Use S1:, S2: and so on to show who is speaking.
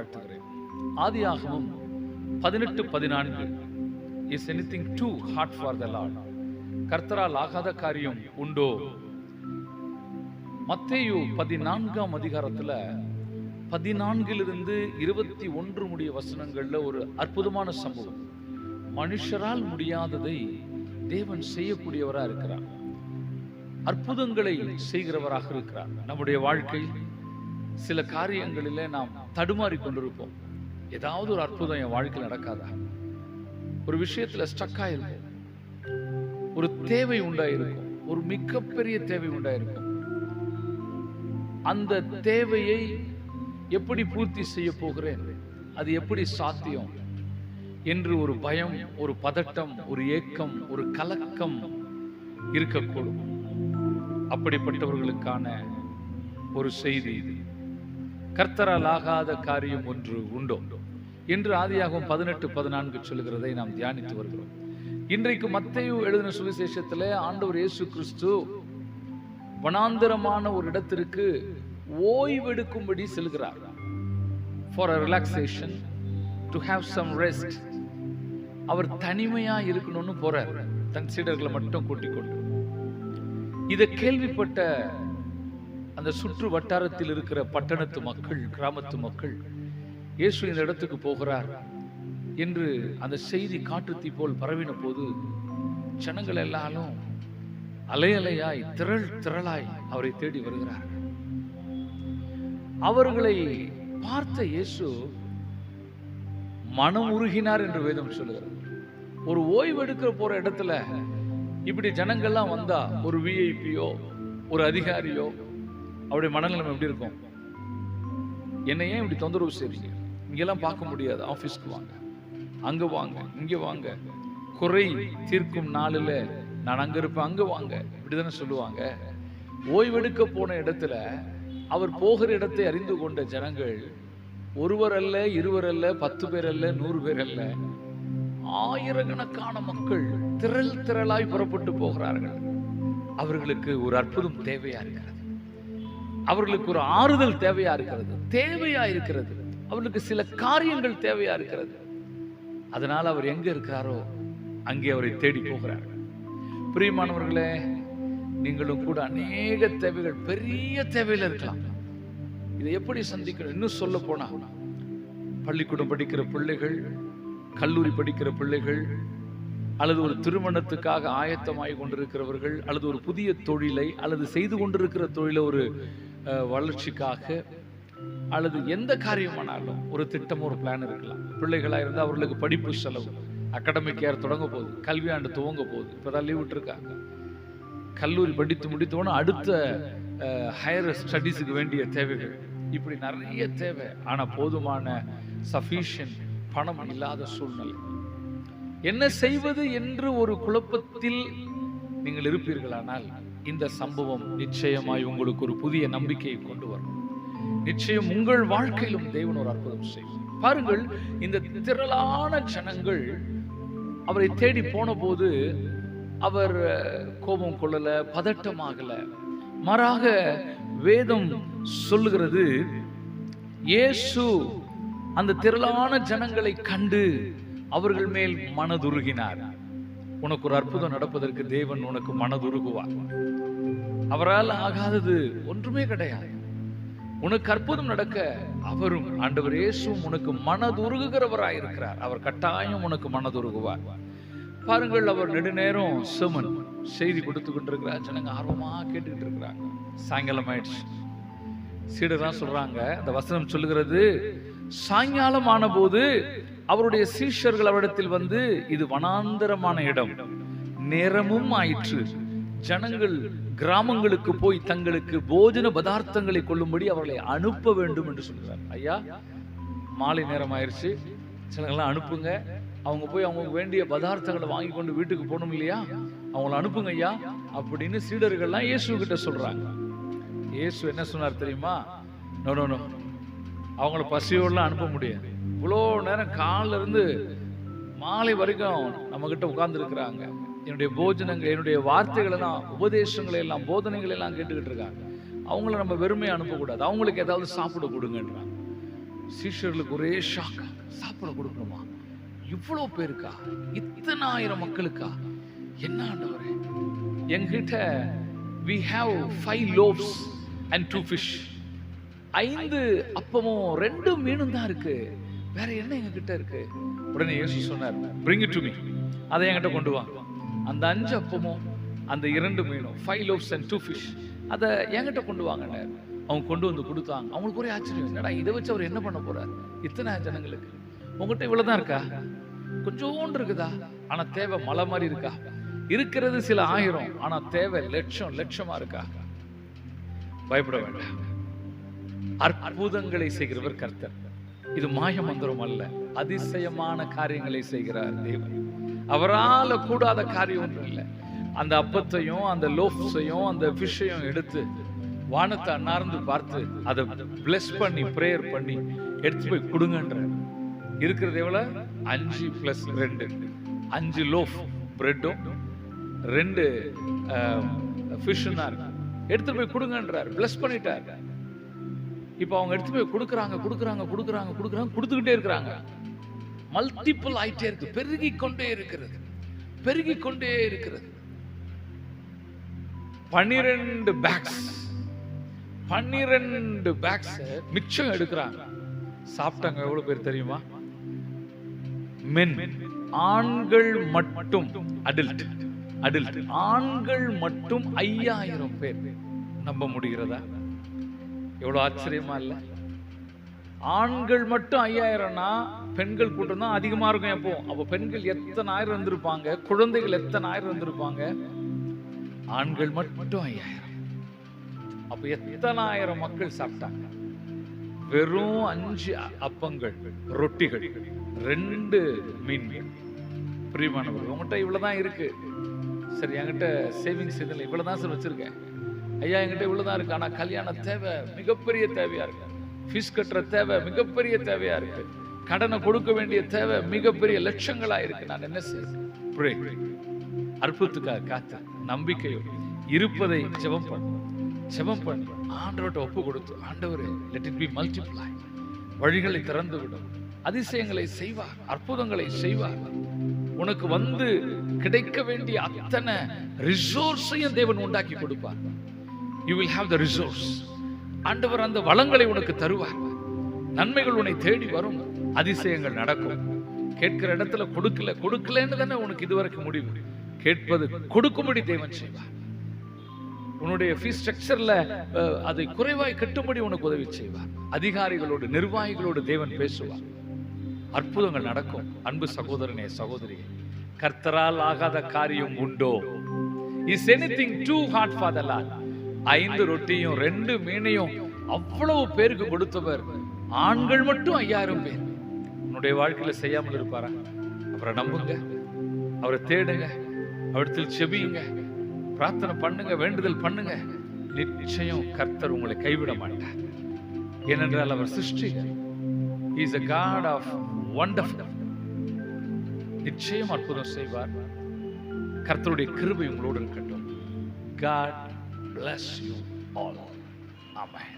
S1: வாழ்த்துகிறேன். ஆதியாகமம் 18:14 Is anything too hard for the Lord? கர்த்தரால் ஆகாத காரியம் உண்டோ? மத்தேயு 14ஆம் அதிகாரத்துல 14 21 முடிய வசனங்கள்ல ஒரு அற்புதமான சம்பவம். மனுஷரால் முடியாததை தேவன் செய்யக்கூடியவரா இருக்கிறார். அற்புதங்களை செய்கிறவராக இருக்கிறார். நம்முடைய வாழ்க்கை சில காரியங்களிலே நாம் தடுமாறி கொண்டிருப்போம். ஏதாவது ஒரு அற்புதம் என் வாழ்க்கையில் நடக்காதா? ஒரு விஷயத்துல ஸ்டக் ஆயிருக்கும். ஒரு தேவை உண்டாயிருக்கும். ஒரு மிகப்பெரிய தேவை உண்டாயிருக்கும். அந்த தேவையை எப்படி பூர்த்தி செய்ய போகிறேன், அது எப்படி சாத்தியம் என்று ஒரு பயம், ஒரு பதட்டம், ஒரு ஏக்கம், ஒரு கலக்கம் இருக்கக்கூடும். அப்படிப்பட்டவர்களுக்கான ஒரு செய்தி இது. கர்த்தரால் ஆகாத காரியம் ஒன்று உண்டோ என்று ஆதியாகமம் 18:14 சொல்லுகிறதை நாம் தியானித்து வருகிறோம். இன்றைக்கு மத்தேயு எழுதின சுவிசேஷத்திலே ஆண்டவர் இயேசு கிறிஸ்து வனாந்தரமான ஒரு இடத்திற்கு ஓய்வெடுக்கும்படி செல்கிறார். For a relaxation, to have some rest. அவர் தனிமையா இருக்கணும்னு போறார், தன் சீடர்களை மட்டும் கூட்டிக் கொண்டு. இதை கேள்விப்பட்ட அந்த சுற்று வட்டாரத்தில் இருக்கிற பட்டணத்து மக்கள், கிராமத்து மக்கள், இயேசு இந்த இடத்துக்கு போகிறார் என்று அந்த செய்தி காட்டுத்தீ போல் பரவின போது ஜனங்கள் எல்லாரும் அலையலையாய் திரளாய் அவரை தேடி வருகிறார்கள். அவர்களை பார்த்த இயேசு மனம் உருகினார் என்று வேதம் சொல்லுகிறது. ஒரு ஓய்வெடுக்கிற போற இடத்துல இப்படி ஜனங்கள்லாம் வந்தா, ஒரு விஐபியோ ஒரு அதிகாரியோ, அவருடைய மனநிலைமை எப்படி இருக்கும்? என்னை ஏன் இப்படி தொந்தரவு செய்றீங்க? இங்கெல்லாம் பார்க்க முடியாது, ஆபீஸ்க்கு வாங்க, அங்க வாங்க, இங்க வாங்க, குறை தீர்க்கும் நாளில் நான் அங்க இருப்பேன், அங்க வாங்க, இப்படிதானே சொல்லுவாங்க. ஓய்வெடுக்க போன இடத்துல அவர் போகிற இடத்தை அறிந்து கொண்ட ஜனங்கள் ஒருவர் அல்ல, இருவர் அல்ல, 10 பேர் அல்ல, 100 பேர் அல்ல, ஆயிரக்கணக்கான மக்கள் திரளாய் புறப்பட்டு போகிறார்கள். அவர்களுக்கு ஒரு அற்புதம் தேவையா இருக்கிறது. அவர்களுக்கு ஒரு ஆறுதல் தேவையா இருக்கிறது. அவர்களுக்கு சில காரியங்கள் தேவையா இருக்கிறது. அதனால அவர் எங்க இருக்கிறாரோ அங்கே அவரை தேடி போகிறார்கள். பிரியமானவர்களே, நீங்களும் கூட அநேக தேவைகள், பெரிய தேவையில இருக்கலாம். இதை எப்படி சந்திக்கணும்? இன்னும் சொல்ல போனா, பள்ளிக்கூடம் படிக்கிற பிள்ளைகள், கல்லூரி படிக்கிற பிள்ளைகள், அல்லது ஒரு திருமணத்துக்காக ஆயத்தமாகி கொண்டிருக்கிறவர்கள், அல்லது ஒரு புதிய தொழிலை, அல்லது செய்து கொண்டிருக்கிற தொழிலை ஒரு வளர்ச்சிக்காக, அல்லது எந்த காரியமானாலும் ஒரு திட்டம், ஒரு பிளான் இருக்கலாம். பிள்ளைகளா இருந்தால் அவர்களுக்கு படிப்பு செலவு, அகாடமிக் இயர் தொடங்க போகுது, கல்வியாண்டு துவங்க போகுது, இப்போதான் லீவ் விட்டுருக்காங்க. கல்லூரி படித்து முடித்தோன்னு அடுத்த ஹையர் ஸ்டடீஸுக்கு வேண்டிய தேவைகள், இப்படி நிறைய தேவை. ஆனால் போதுமான சஃபிஷியன்ட் பணம் இல்லாத சூழ்நிலை. என்ன செய்வது என்று ஒரு குழப்பத்தில் நீங்கள் இருப்பீர்களானால், இந்த சம்பவம் நிச்சயமாய் உங்களுக்கு ஒரு புதிய நம்பிக்கையை கொண்டு வரும். நிச்சயம் உங்கள் வாழ்க்கையிலும் தேவன் ஒரு அற்புதம் செய்யும். பாருங்கள், இந்த திரளான ஜனங்கள் அவரை தேடி போன போது அவர் கோபம் கொள்ளல, பதட்டமாகல. மாறாக வேதம் சொல்லுகிறது, இயேசு அந்த திரளான ஜனங்களை கண்டு அவர்கள் மேல் மனதுருகினார். உனக்கு ஒரு அற்புதம் நடப்பதற்கு தேவன் உனக்கு மனதுருகுவார். அவரால் ஆகாதது ஒன்றுமே கிடையாது. உனக்கு அற்புதம் நடக்க அவரும், ஆண்டவர் இயேசுவும் உனக்கு மனதுருகுகிறவராயிருக்கிறார். அவர் கட்டாயம் உனக்கு மனதுருகுவார். பாருங்கள், அவர் நெடுநேரம் செர்மன் செய்தி கொடுத்து கொண்டிருக்கிறார். ஜனங்க ஆர்வமா கேட்டுக்கிட்டு இருக்கிறாங்க. சாயங்காலம் ஆயிடுச்சு. சீடர்லாம் சொல்றாங்க, அந்த வசனம் சொல்லுகிறது, சாயங்காலம் ஆன போது அவருடைய சீஷர்கள் அவரிடத்தில் வந்து, இது வனாந்தரமான இடம், நேரமும் ஆயிற்று, ஜனங்கள் கிராமங்களுக்கு போய் தங்களுக்கு போஜன பதார்த்தங்களை கொள்ளும்படி அவர்களை அனுப்ப வேண்டும் என்று சொல்கிறார். ஐயா, மாலை நேரம் ஆயிடுச்சு, சிலங்கள்லாம் அனுப்புங்க, அவங்க போய் அவங்க வேண்டிய பதார்த்தங்களை வாங்கி கொண்டு வீட்டுக்கு போகணும் இல்லையா, அவங்கள அனுப்புங்க ஐயா அப்படின்னு சீடர்கள்லாம் இயேசு கிட்ட சொல்றாங்க. இயேசு என்ன சொன்னார் தெரியுமா? நோ நோ நோ, அவங்கள பசியோடலாம் அனுப்ப முடியாது. இவ்வளோ நேரம் காலில இருந்து மாலை வரைக்கும் நம்ம கிட்ட உட்கார்ந்து இருக்கிறாங்க. என்னுடைய போஜனங்கள், என்னுடைய வார்த்தைகள் எல்லாம், உபதேசங்களை எல்லாம், போதனைகள் எல்லாம் கேட்டுக்கிட்டு இருக்காங்க. அவங்கள நம்ம வெறுமையை அனுப்பக்கூடாது. அவங்களுக்கு ஏதாவது சாப்பிட கொடுங்கன்றாங்க. சீஷர்களுக்கு ஒரே ஷாக். சாப்பிட கொடுக்கணுமா? இவ்வளோ பேருக்கா? இத்தனை ஆயிரம் மக்களுக்கா? என்ன ஆண்டவரே, எங்கிட்ட we have 5 loaves and 2 fish. 5 அப்பமும் 2 மீனும் தான் இருக்கு. வேற என்ன எங்ககிட்ட இருக்கு? உடனே இயேசு சொன்னார், bring it to me. அதை என்கிட்ட கொண்டு வா. அந்த 5 அப்பமும் அந்த 2 மீனும் 5 loaves and 2 fish அதை என்கிட்ட கொண்டு வாங்கன்னு அவங்க கொண்டு வந்து கொடுத்தாங்க. அவங்களுக்கு ஒரே ஆச்சரியம், என்னடா இதை வச்சு அவர் என்ன பண்ண போறார் இத்தனை ஜனங்களுக்கு? உங்ககிட்ட இவ்வளவுதான் இருக்கா? கொஞ்சோண்டு இருக்குதா? ஆனா தேவை மலை மாதிரி இருக்கா? இருக்கிறது சில ஆயிரம், ஆனா தேவை லட்சமா இருக்கா? பயப்பட வேண்டாம். அற்புதங்களை செய்கிறவர் கர்த்தர். இது மாய மந்திரம் அல்ல, அதிசயமான காரியங்களை செய்கிறார் தேவன். அவரால் கூடாத காரியம் ஒன்றும் இல்லை. அந்த அப்பத்தையும் அந்த லோஃப்ஸையும் அந்த ஃபிஷ்ஷையும் எடுத்து வானத்தை அண்ணார்ந்து பார்த்து அதை பிளஸ் பண்ணி பிரேயர் பண்ணி எடுத்து போய் கொடுங்கன்ற. இருக்கிறது எவ்வளவு? 5 + 2, 5 லோஃப் பிரெட்டும் 2 ஃபிஷ்ஷும் தான் இருக்கு. எடுத்துட்டு போய் கொடுங்கன்றார், பிளஸ் பண்ணிட்டார். இப்போ அவங்க எடுத்து போய் கொடுக்குறாங்க, கொடுத்துக்கிட்டே இருக்கிறாங்க. மல்டிபிள் ஆயிட்டே இருக்கு, பெருகிக் கொண்டே இருக்கிறது. 12 பேக்ஸ் மிச்சம் எடுக்கிறாங்க. சாப்பிட்டாங்க எவ்வளவு பேர் தெரியுமா? மென், ஆண்கள் மட்டும், அடல்ட் ஆண்கள் மட்டும் 5000 பேர். நம்ப முடிகிறதா? எவ்வளவு ஆச்சரியமா இல்ல? ஆண்கள் மட்டும் 5000னா பெண்கள் கூட்டம் தான் அதிகமா இருக்கும். எப்போ அப்ப பெண்கள் எத்தனை ஆயிரம் வந்திருப்பாங்க, குழந்தைகள் எத்தனை ஆயிரம் வந்திருப்பாங்க. ஆண்கள் மட்டும் 5000. அப்ப எத்தனை ஆயிரம் மக்கள் சாப்பிட்டாங்க? வெறும் 5 அப்பங்கள், ரொட்டிகள், 2 மீன்கள். பிரியமானவர்கள், உங்ககிட்ட இவ்வளவுதான் இருக்கு. சரி, என்கிட்ட சேவிங்ஸ் இதில் இவ்வளவுதான் சார் வச்சிருக்கேன். ஐயா, என்கிட்ட இவ்வளவுதான் இருக்கு. ஆனா கல்யாண தேவை மிகப்பெரிய தேவையா இருக்கு. ஃபீஸ் கட்டுற தேவை மிகப்பெரிய தேவையா இருக்கு. கடனை கொடுக்க வேண்டிய தேவை மிகப்பெரிய லட்சங்களா இருக்கு. நான் என்ன செய்ய? அற்புதத்துக்காக காத்த நம்பிக்கையோடு இருப்பதை ஜெபம் பண்ணி ஆண்டவர்கிட்ட ஒப்பு கொடுத்து, ஆண்டவரே let it be multiply. வழிகளை திறந்து விடும், அதிசயங்களை செய்வார், அற்புதங்களை செய்வார். உனக்கு வந்து கிடைக்க வேண்டிய அத்தனை ரிசோர்ஸையும் தேவன் உண்டாக்கி கொடுப்பார். You will have the resource. ஆண்டவர் அந்த வளங்களை உனக்கு தருவார். நன்மைகள் உன்னை தேடி வரும், அதிசயங்கள் நடக்கும். கேட்கிற இடத்துல கொடுக்கலன்னு தானே உனக்கு இதுவரைக்கும் முடிவு. கேட்பது கொடுக்கும்படி தேவன் செய்வார். உன்னுடைய ஃபீஸ் ஸ்ட்ரக்சர்ல அதை குறைவாய் கட்டும்படி உனக்கு உதவி செய்வார். அதிகாரிகளோடு, நிர்வாகிகளோடு தேவன் பேசுவார். அற்புதங்கள் நடக்கும். அன்பு சகோதரனே, சகோதரியே, கர்த்தரால் ஆகாத காரியம் உண்டோ? Is anything too hard for the Lord? 5 ரொட்டியும் 2 மீனையும் அவ்வளவு பேருக்கு கொடுத்தவர், ஆண்கள் மட்டும் 5000 பேர். உன்னுடைய வாழ்க்கையில செய்யாமல் இருப்பாரா? அப்புறம் நம்புங்க, அவரை தேடுங்க, அவரிடத்தில் செபியுங்க, பிரார்த்தனை பண்ணுங்க, வேண்டுதல் பண்ணுங்க. நிச்சயம் கர்த்தர் உங்களை கைவிட மாட்டார். ஏனென்றால் அவர் சிருஷ்டிகர். He is a God of wonderful. நிச்சயம் அற்புதம் செய்வார். கர்த்தருடைய கிருபை உங்களோடு இருக்கட்டும். God bless you all. Amen.